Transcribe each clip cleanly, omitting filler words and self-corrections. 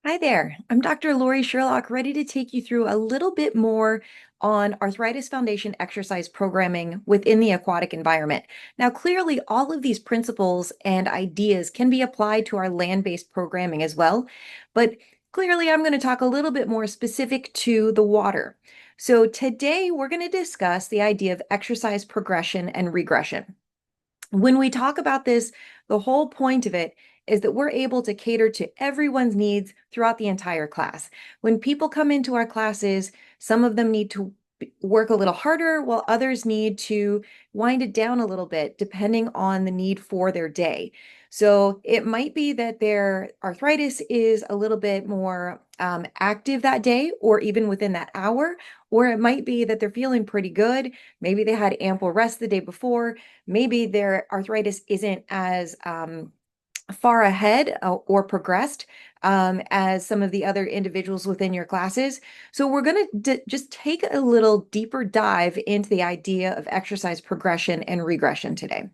Hi there. I'm Dr. Lori Sherlock, ready to take you through a little bit more on Arthritis Foundation exercise programming within the aquatic environment. Now, clearly, all of these principles and ideas can be applied to our land-based programming as well, but clearly, I'm going to talk a little bit more specific to the water. So today, we're going to discuss the idea of exercise progression and regression. When we talk about this, the whole point of it is that we're able to cater to everyone's needs throughout the entire class. When people come into our classes, some of them need to work a little harder, while others need to wind it down a little bit, depending on the need for their day. So it might be that their arthritis is a little bit more active that day, or even within that hour, or it might be that they're feeling pretty good. Maybe they had ample rest the day before. Maybe their arthritis isn't as far ahead or progressed as some of the other individuals within your classes. So we're going to just take a little deeper dive into the idea of exercise progression and regression today.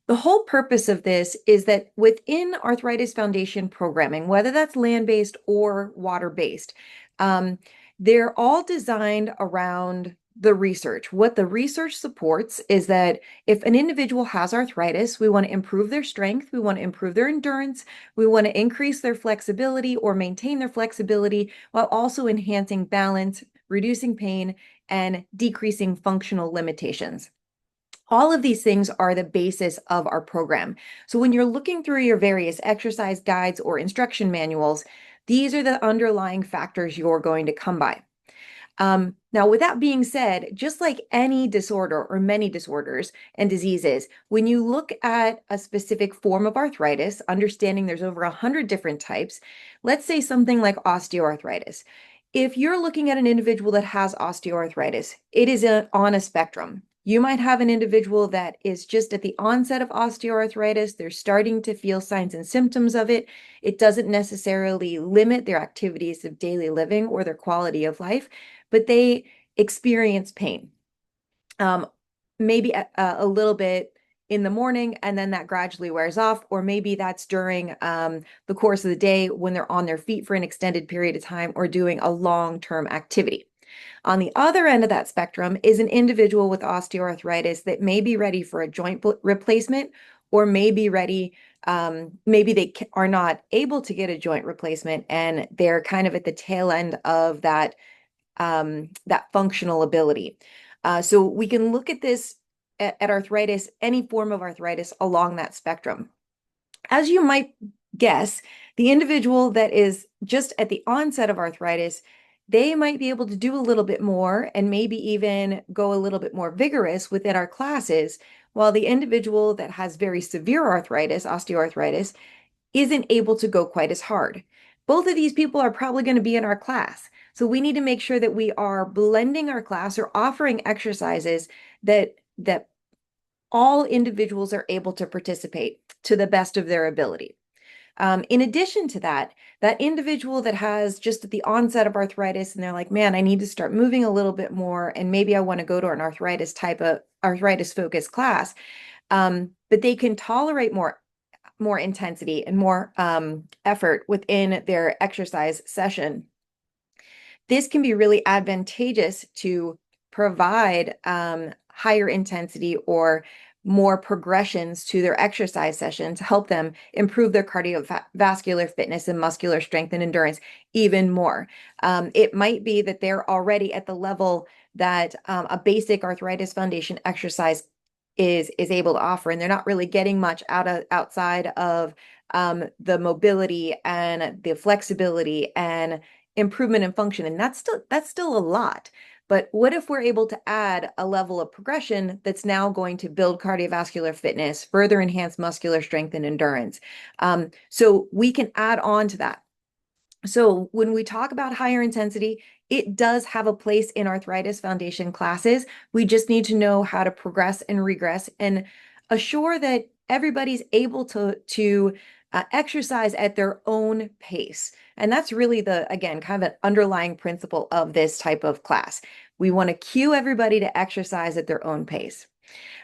The whole purpose of this is that within Arthritis Foundation programming, whether that's land-based or water-based, um, they're all designed around the research. What the research supports is that if an individual has arthritis, we want to improve their strength, we want to improve their endurance, we want to increase their flexibility or maintain their flexibility while also enhancing balance, reducing pain, and decreasing functional limitations. All of these things are the basis of our program. So when you're looking through your various exercise guides or instruction manuals, these are the underlying factors you're going to come by. Now, with that being said, just like any disorder or many disorders and diseases, when you look at a specific form of arthritis, understanding there's over 100 different types, let's say something like osteoarthritis. If you're looking at an individual that has osteoarthritis, it is on a spectrum. You might have an individual that is just at the onset of osteoarthritis. They're starting to feel signs and symptoms of it. It doesn't necessarily limit their activities of daily living or their quality of life, but they experience pain. Um, maybe a little bit in the morning, and then that gradually wears off, or maybe that's during the course of the day when they're on their feet for an extended period of time or doing a long-term activity. On the other end of that spectrum is an individual with osteoarthritis that may be ready for a joint replacement or may be ready, maybe they are not able to get a joint replacement and they're kind of at the tail end of that functional ability. So we can look at this at arthritis, any form of arthritis along that spectrum. As you might guess, the individual that is just at the onset of arthritis, they might be able to do a little bit more and maybe even go a little bit more vigorous within our classes, while the individual that has very severe arthritis, osteoarthritis, isn't able to go quite as hard. Both of these people are probably going to be in our class. So we need to make sure that we are blending our class or offering exercises that all individuals are able to participate to the best of their ability. In addition to that, that individual that has just at the onset of arthritis and they're like, man, I need to start moving a little bit more, and maybe I want to go to an arthritis focused class, but they can tolerate more intensity and more effort within their exercise session. This can be really advantageous to provide higher intensity or more progressions to their exercise session to help them improve their cardiovascular fitness and muscular strength and endurance even more. It might be that they're already at the level that a basic Arthritis Foundation exercise is able to offer, and they're not really getting much outside of the mobility and the flexibility and improvement in function, and that's still a lot. But what if we're able to add a level of progression that's now going to build cardiovascular fitness, further enhance muscular strength and endurance? So we can add on to that. So when we talk about higher intensity, it does have a place in Arthritis Foundation classes. We just need to know how to progress and regress and assure that everybody's able to exercise at their own pace. And that's really again, kind of an underlying principle of this type of class. We want to cue everybody to exercise at their own pace.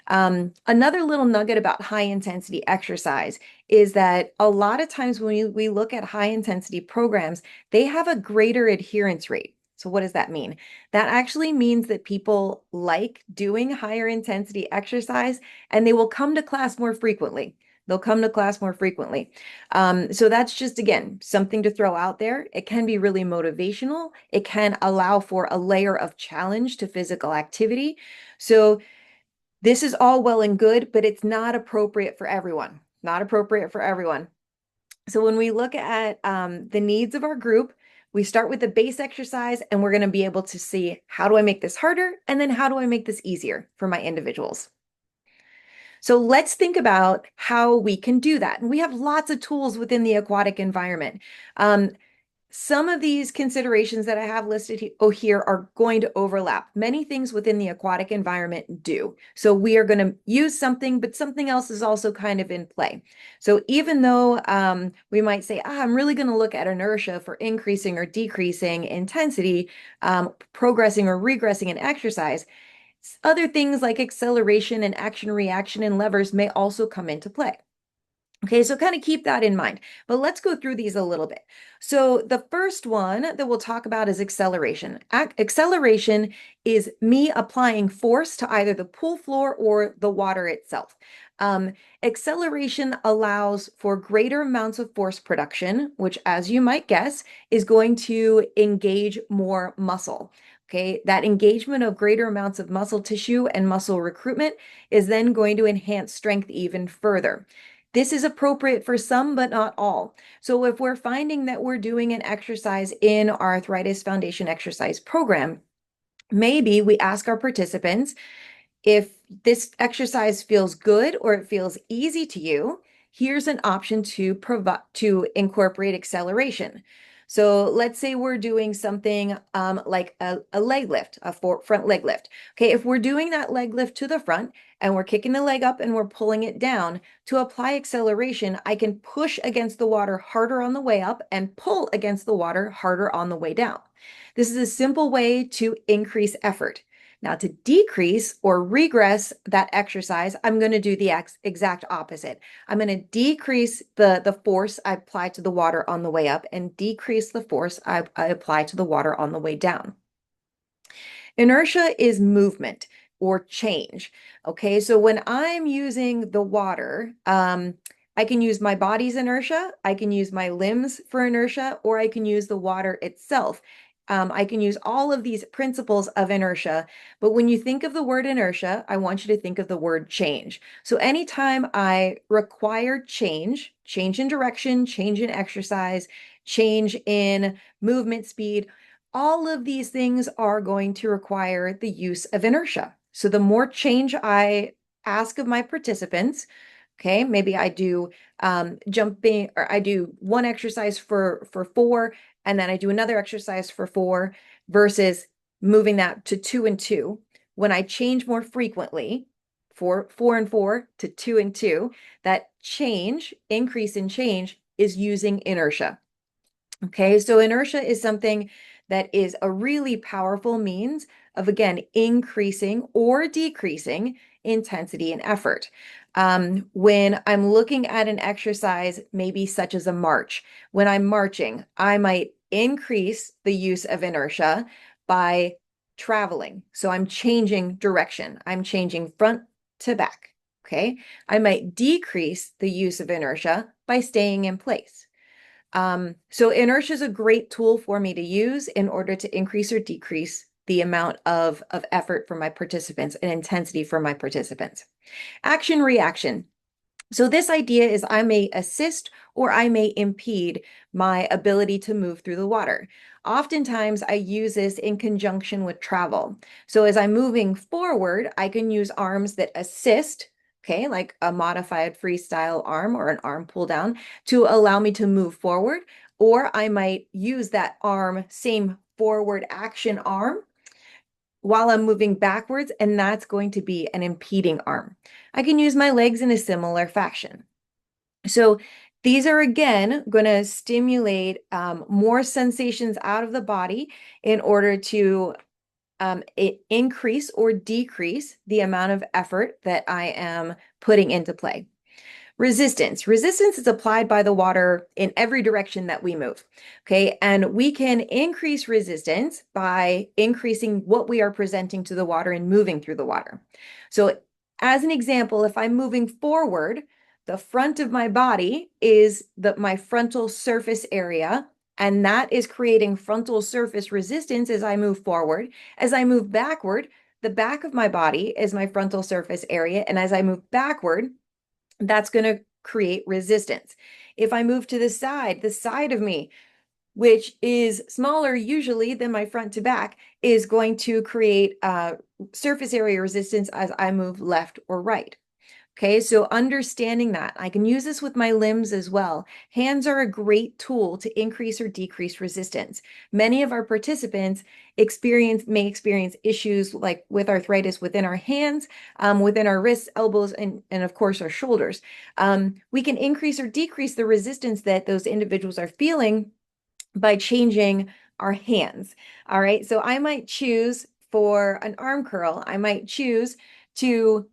Another little nugget about high intensity exercise is that a lot of times when we look at high intensity programs, they have a greater adherence rate. So what does that mean? That actually means that people like doing higher intensity exercise and they will come to class more frequently. They'll come to class more frequently. So that's just, again, something to throw out there. It can be really motivational. It can allow for a layer of challenge to physical activity. So this is all well and good, but it's not appropriate for everyone. Not appropriate for everyone. So when we look at the needs of our group, we start with the base exercise and we're going to be able to see, how do I make this harder? And then how do I make this easier for my individuals? So let's think about how we can do that. And we have lots of tools within the aquatic environment. Some of these considerations that I have listed here are going to overlap. Many things within the aquatic environment do. So we are going to use something, but something else is also kind of in play. So even though we might say, I'm really going to look at inertia for increasing or decreasing intensity, progressing or regressing in exercise, other things like acceleration and action reaction and levers may also come into play. Okay, so kind of keep that in mind, but let's go through these a little bit. So the first one that we'll talk about is acceleration. Acceleration is me applying force to either the pool floor or the water itself. Acceleration allows for greater amounts of force production, which, as you might guess, is going to engage more muscle. Okay, that engagement of greater amounts of muscle tissue and muscle recruitment is then going to enhance strength even further. This is appropriate for some, but not all. So if we're finding that we're doing an exercise in our Arthritis Foundation exercise program, maybe we ask our participants, if this exercise feels good or it feels easy to you, here's an option to incorporate acceleration. So let's say we're doing something like a leg lift, a front leg lift. Okay, if we're doing that leg lift to the front and we're kicking the leg up and we're pulling it down, to apply acceleration, I can push against the water harder on the way up and pull against the water harder on the way down. This is a simple way to increase effort. Now, to decrease or regress that exercise, I'm going to do the exact opposite. I'm going to decrease the force I apply to the water on the way up and decrease the force I apply to the water on the way down. Inertia is movement or change. Okay, so when I'm using the water, I can use my body's inertia, I can use my limbs for inertia, or I can use the water itself. I can use all of these principles of inertia, but when you think of the word inertia, I want you to think of the word change. So anytime I require change, change in direction, change in exercise, change in movement speed, all of these things are going to require the use of inertia. So the more change I ask of my participants, okay, maybe I do jumping, or I do one exercise for 4, and then I do another exercise for 4 versus moving that to 2 and 2. When I change more frequently, 4 and 4 to 2 and 2, that increase in change is using inertia. Okay, so inertia is something that is a really powerful means of, again, increasing or decreasing intensity and effort. When I'm looking at an exercise, maybe such as a march, when I'm marching, I might increase the use of inertia by traveling. So I'm changing direction. I'm changing front to back. Okay, I might decrease the use of inertia by staying in place. So inertia is a great tool for me to use in order to increase or decrease the amount of effort for my participants and intensity for my participants. Action reaction. So this idea is I may assist or I may impede my ability to move through the water. Oftentimes I use this in conjunction with travel. So as I'm moving forward, I can use arms that assist, okay, like a modified freestyle arm or an arm pull down to allow me to move forward, or I might use that arm, same forward action arm, while I'm moving backwards, and that's going to be an impeding arm. I can use my legs in a similar fashion. So these are, again, going to stimulate more sensations out of the body in order to increase or decrease the amount of effort that I am putting into play. Resistance. Resistance is applied by the water in every direction that we move. Okay. And we can increase resistance by increasing what we are presenting to the water and moving through the water. So, as an example, if I'm moving forward, the front of my body is my frontal surface area, and that is creating frontal surface resistance as I move forward. As I move backward, the back of my body is my frontal surface area. And as I move backward, that's going to create resistance. If I move to the side of me, which is smaller usually than my front to back, is going to create surface area resistance as I move left or right. Okay, so understanding that, I can use this with my limbs as well. Hands are a great tool to increase or decrease resistance. Many of our participants may experience issues like with arthritis within our hands, within our wrists, elbows, and of course our shoulders. We can increase or decrease the resistance that those individuals are feeling by changing our hands. All right, so I might choose for an arm curl, I might choose to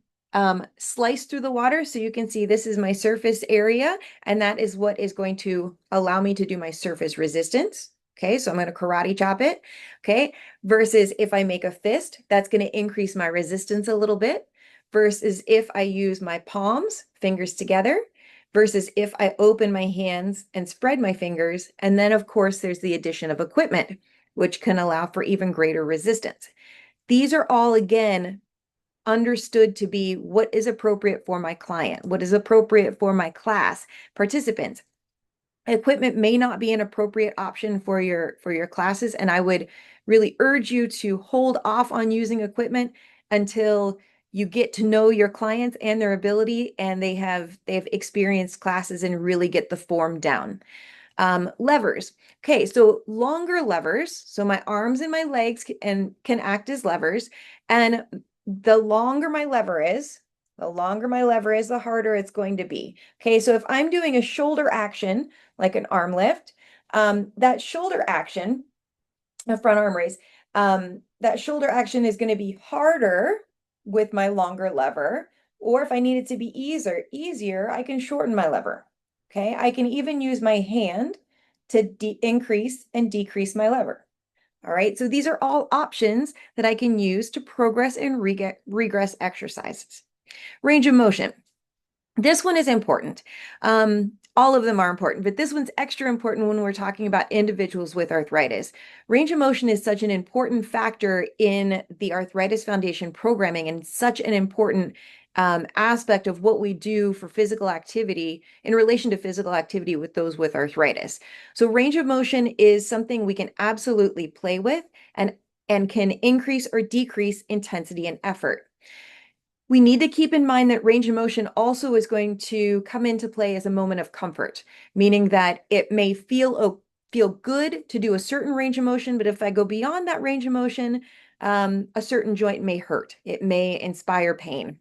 slice through the water. So you can see this is my surface area, and that is what is going to allow me to do my surface resistance. Okay, so I'm going to karate chop it. Okay, versus if I make a fist, that's going to increase my resistance a little bit. Versus if I use my palms, fingers together, versus if I open my hands and spread my fingers. And then, of course, there's the addition of equipment, which can allow for even greater resistance. These are all, again, understood to be what is appropriate for my client, what is appropriate for my class participants. Equipment may not be an appropriate option for your classes, and I would really urge you to hold off on using equipment until you get to know your clients and their ability, and they've experienced classes and really get the form down. Levers. Okay, so longer levers. So my arms and my legs can act as levers, and the longer my lever is, the harder it's going to be. Okay, so if I'm doing a shoulder action, like an arm lift, that shoulder action, a front arm raise, that shoulder action is going to be harder with my longer lever. Or if I need it to be easier, I can shorten my lever. Okay, I can even use my hand to increase and decrease my lever. All right, so these are all options that I can use to progress and regress exercises. Range of motion. This one is important. All of them are important, but this one's extra important when we're talking about individuals with arthritis. Range of motion is such an important factor in the Arthritis Foundation programming and such an important aspect of what we do for physical activity in relation to physical activity with those with arthritis. So range of motion is something we can absolutely play with and can increase or decrease intensity and effort. We need to keep in mind that range of motion also is going to come into play as a moment of comfort, meaning that it may feel good to do a certain range of motion, but if I go beyond that range of motion, a certain joint may hurt. It may inspire pain.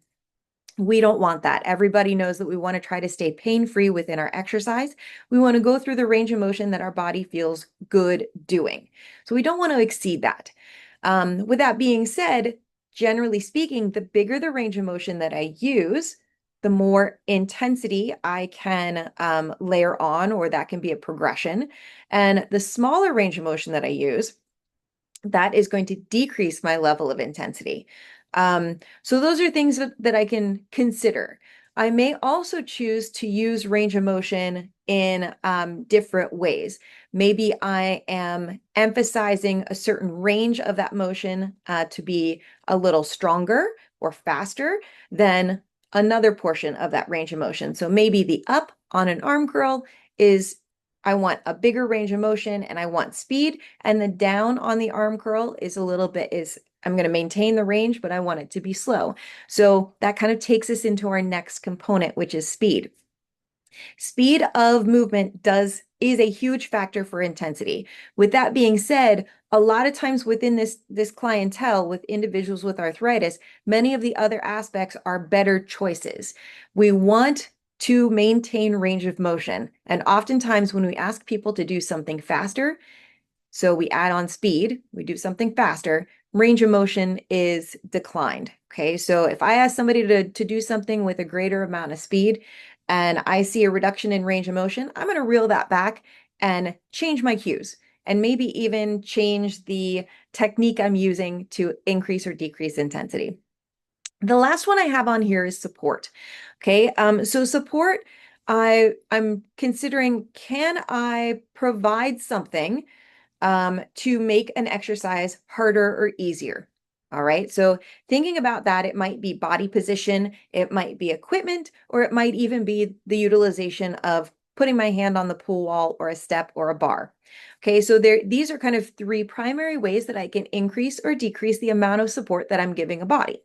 We don't want that. Everybody knows that we want to try to stay pain-free within our exercise. We want to go through the range of motion that our body feels good doing. So we don't want to exceed that. With that being said, generally speaking, the bigger the range of motion that I use, the more intensity I can layer on, or that can be a progression. And the smaller range of motion that I use, that is going to decrease my level of intensity. So those are things that I can consider. I may also choose to use range of motion in different ways. Maybe I am emphasizing a certain range of that motion to be a little stronger or faster than another portion of that range of motion. So maybe the up on an arm curl is I want a bigger range of motion and I want speed, and the down on the arm curl is I'm going to maintain the range, but I want it to be slow. So that kind of takes us into our next component, which is speed. Speed of movement is a huge factor for intensity. With that being said, a lot of times within this clientele with individuals with arthritis, many of the other aspects are better choices. We want to maintain range of motion. And oftentimes when we ask people to do something faster, so we add on speed, we do something faster, range of motion is declined. Okay, so if I ask somebody to do something with a greater amount of speed and I see a reduction in range of motion, I'm going to reel that back and change my cues and maybe even change the technique I'm using to increase or decrease intensity. The last one I have on here is support. Okay, so support, I'm considering, can I provide something to make an exercise harder or easier? All right, so thinking about that, it might be body position, it might be equipment, or it might even be the utilization of putting my hand on the pool wall or a step or a bar. Okay, so these are kind of three primary ways that I can increase or decrease the amount of support that I'm giving a body.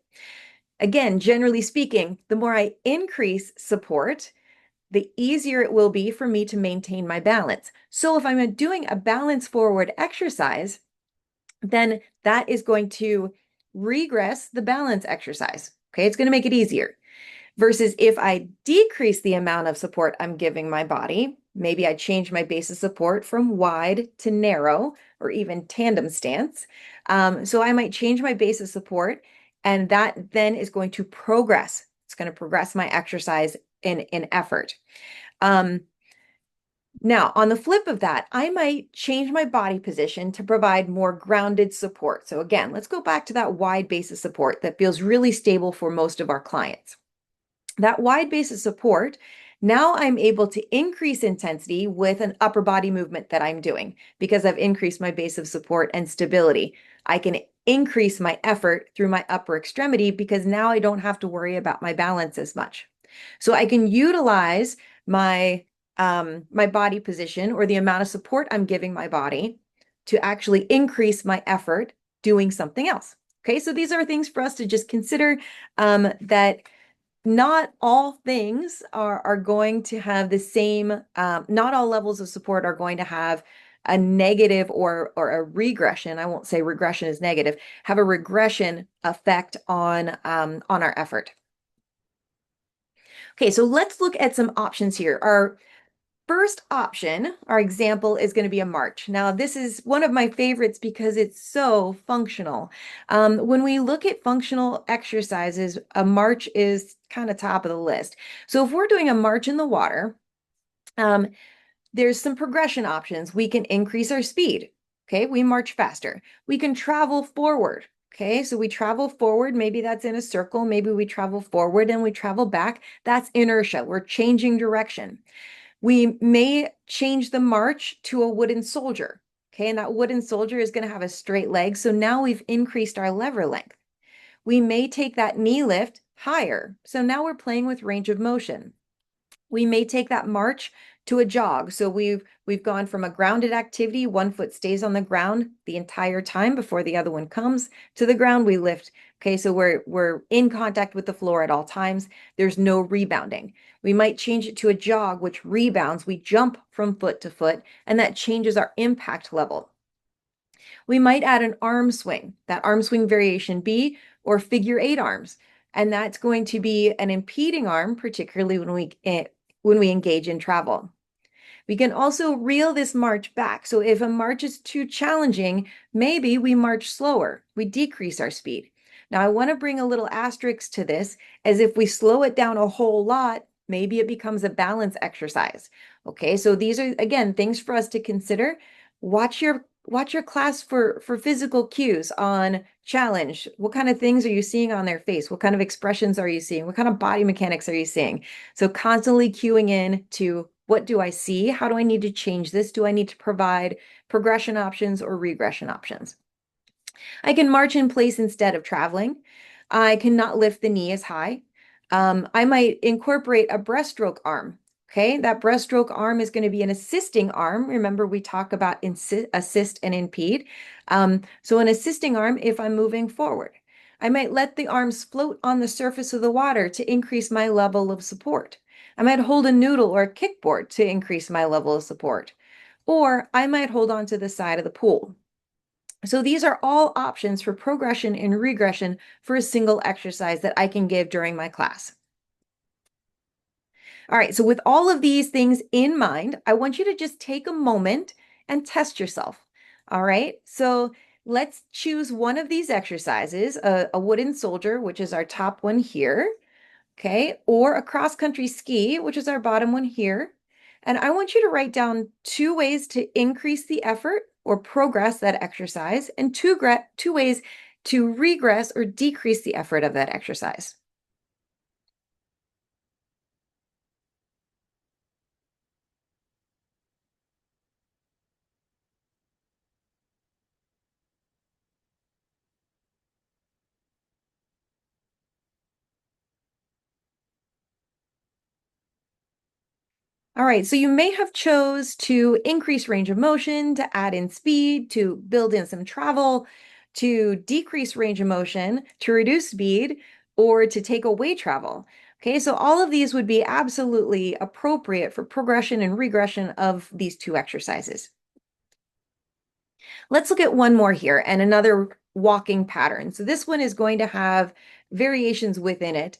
Again, generally speaking, the more I increase support, the easier it will be for me to maintain my balance. So if I'm doing a balance forward exercise, then that is going to regress the balance exercise. Okay, it's going to make it easier. Versus if I decrease the amount of support I'm giving my body, maybe I change my base of support from wide to narrow or even tandem stance. So I might change my base of support, and that then is going to progress. It's going to progress my exercise in effort. Um, Now, on the flip of that, I might change my body position to provide more grounded support. So again, let's go back to that wide base of support that feels really stable for most of our clients. That wide base of support, now I'm able to increase intensity with an upper body movement that I'm doing because I've increased my base of support and stability. I can increase my effort through my upper extremity because now I don't have to worry about my balance as much. So I can utilize my my body position or the amount of support I'm giving my body to actually increase my effort doing something else. Okay, so these are things for us to just consider, that not all things are going to have the same, not all levels of support are going to have a negative or a regression. I won't say regression is negative, have a regression effect on our effort. Okay, so let's look at some options here. Our first option, our example, is going to be a march. Now, this is one of my favorites because it's so functional. When we look at functional exercises, a march is kind of top of the list. So if we're doing a march in the water, um, there's some progression options. We can increase our speed. Okay, we march faster. We can travel forward. Okay, so we travel forward. Maybe that's in a circle. Maybe we travel forward and we travel back. That's inertia. We're changing direction. We may change the march to a wooden soldier. Okay, and that wooden soldier is going to have a straight leg. So now we've increased our lever length. We may take that knee lift higher. So now we're playing with range of motion. We may take that march to a jog. So we've gone from a grounded activity, one foot stays on the ground the entire time before the other one comes to the ground, we lift. Okay, so we're in contact with the floor at all times. There's no rebounding. We might change it to a jog, which rebounds. We jump from foot to foot, and that changes our impact level. We might add an arm swing, that arm swing variation B, or figure eight arms. And that's going to be an impeding arm, particularly when we engage in travel. We can also reel this march back. So if a march is too challenging, maybe we march slower. We decrease our speed. Now, I want to bring a little asterisk to this, as if we slow it down a whole lot, maybe it becomes a balance exercise. Okay, so these are, again, things for us to consider. Watch your class for physical cues on challenge. What kind of things are you seeing on their face? What kind of expressions are you seeing? What kind of body mechanics are you seeing? So constantly cueing in to, what do I see? How do I need to change this? Do I need to provide progression options or regression options? I can march in place instead of traveling. I cannot lift the knee as high. I might incorporate a breaststroke arm. Okay, that breaststroke arm is going to be an assisting arm. Remember, we talk about assist and impede. So an assisting arm if I'm moving forward. I might let the arms float on the surface of the water to increase my level of support. I might hold a noodle or a kickboard to increase my level of support. Or I might hold on to the side of the pool. So these are all options for progression and regression for a single exercise that I can give during my class. All right, so with all of these things in mind, I want you to just take a moment and test yourself. All right, so Let's choose one of these exercises, a wooden soldier, which is our top one here, okay, or a cross-country ski, which is our bottom one here. And I want you to write down two ways to increase the effort or progress that exercise, and two ways to regress or decrease the effort of that exercise. All right, so you may have chose to increase range of motion, to add in speed, to build in some travel, to decrease range of motion, to reduce speed, or to take away travel. Okay, so all of these would be absolutely appropriate for progression and regression of these two exercises. Let's look at one more here and another walking pattern. So this one is going to have variations within it.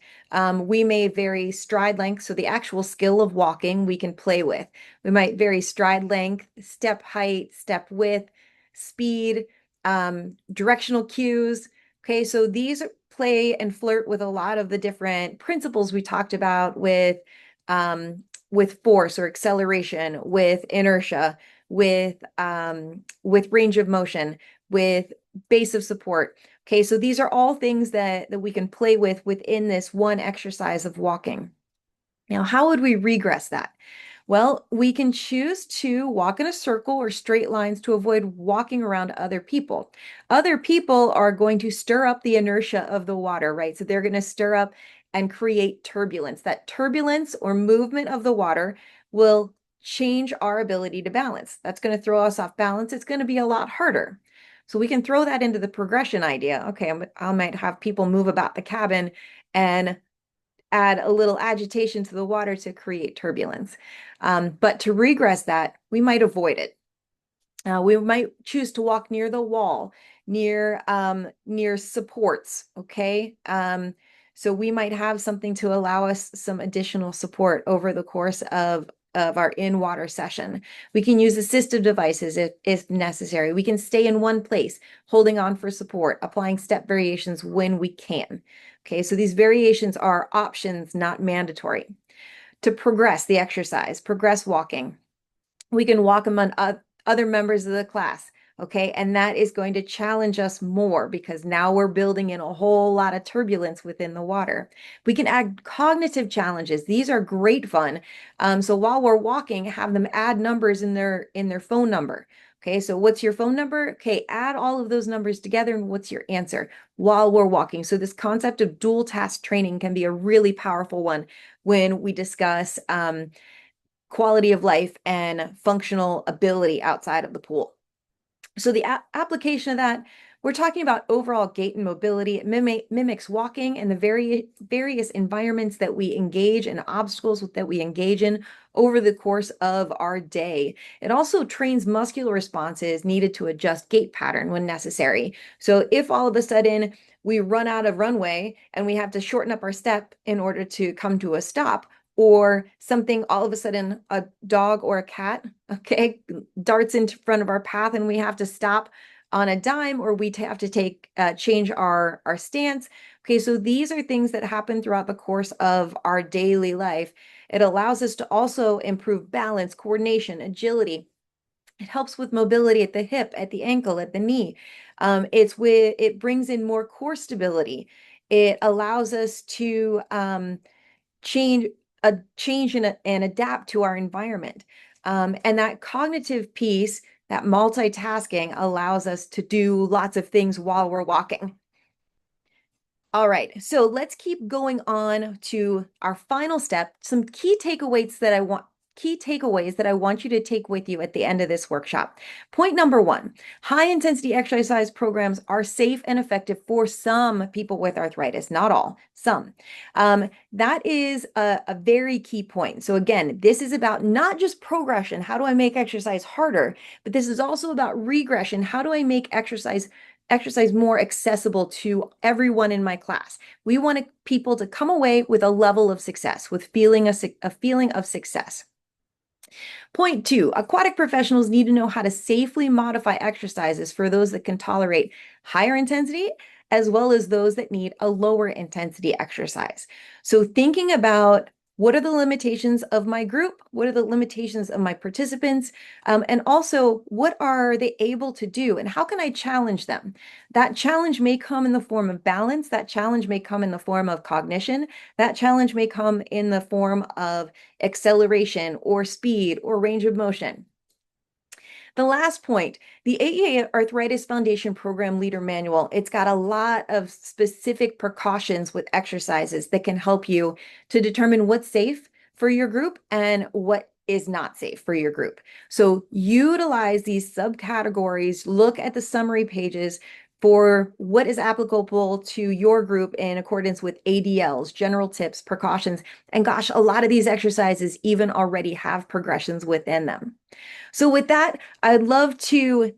We may vary stride length, so the actual skill of walking we can play with. We might vary stride length, step height, step width, speed, directional cues. Okay, so these play and flirt with a lot of the different principles we talked about with force or acceleration, with inertia, with range of motion, with base of support. Okay, so these are all things that we can play with within this one exercise of walking. Now, how would we regress that? Well, we can choose to walk in a circle or straight lines to avoid walking around other people. Other people are going to stir up the inertia of the water, right? So they're going to stir up and create turbulence. That turbulence or movement of the water will change our ability to balance. That's going to throw us off balance. It's going to be a lot harder. So we can throw that into the progression idea. Okay, I might have people move about the cabin and add a little agitation to the water to create turbulence. But to regress that, we might avoid it. We might choose to walk near the wall, near supports, okay? So we might have something to allow us some additional support over the course of our in-water session. We can use assistive devices if necessary. We can stay in one place, holding on for support, applying step variations when we can. Okay, so these variations are options, not mandatory. To progress the exercise, progress walking, we can walk among other members of the class. Okay, and that is going to challenge us more because now we're building in a whole lot of turbulence within the water. We can add cognitive challenges. These are great fun. So while we're walking, have them add numbers in their phone number. Okay, so what's your phone number? Okay, add all of those numbers together and what's your answer while we're walking. So this concept of dual task training can be a really powerful one when we discuss quality of life and functional ability outside of the pool. So the application of that, we're talking about overall gait and mobility. It mimics walking and the various environments that we engage and obstacles that we engage in over the course of our day. It also trains muscular responses needed to adjust gait pattern when necessary. So if all of a sudden we run out of runway and we have to shorten up our step in order to come to a stop, or something all of a sudden a dog or a cat, okay, darts into front of our path and we have to stop on a dime, or we have to change our stance. Okay, so these are things that happen throughout the course of our daily life. It allows us to also improve balance, coordination, agility. It helps with mobility at the hip, at the ankle, at the knee. It brings in more core stability. It allows us to change and adapt to our environment. And that cognitive piece, that multitasking allows us to do lots of things while we're walking. All right, so let's keep going on to our final step, some key takeaways that I want you to take with you at the end of this workshop. Point number one, high intensity exercise programs are safe and effective for some people with arthritis, not all, some. That is a very key point. So again, this is about not just progression, how do I make exercise harder, but this is also about regression, how do I make exercise more accessible to everyone in my class. We want people to come away with a level of success, with a feeling of success. Point two, aquatic professionals need to know how to safely modify exercises for those that can tolerate higher intensity as well as those that need a lower intensity exercise. So thinking about what are the limitations of my group? What are the limitations of my participants? And also, what are they able to do? And how can I challenge them? That challenge may come in the form of balance. That challenge may come in the form of cognition. That challenge may come in the form of acceleration or speed or range of motion. The last point, the AEA Arthritis Foundation Program Leader Manual, it's got a lot of specific precautions with exercises that can help you to determine what's safe for your group and what is not safe for your group. So utilize these subcategories, look at the summary pages for what is applicable to your group in accordance with ADLs, general tips, precautions. And gosh, a lot of these exercises even already have progressions within them. So with that, I'd love to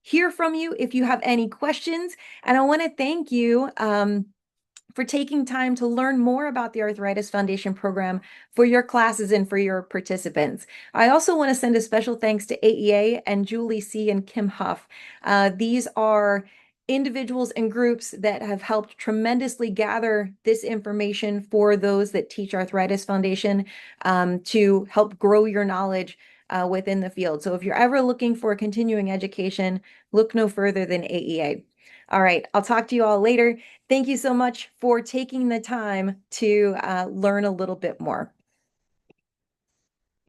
hear from you if you have any questions. And I want to thank you for taking time to learn more about the Arthritis Foundation program for your classes and for your participants. I also want to send a special thanks to AEA and Julie C. and Kim Huff. These are individuals and groups that have helped tremendously gather this information for those that teach Arthritis Foundation to help grow your knowledge within the field. So if you're ever looking for continuing education, look no further than AEA. All right, I'll talk to you all later. Thank you so much for taking the time to learn a little bit more.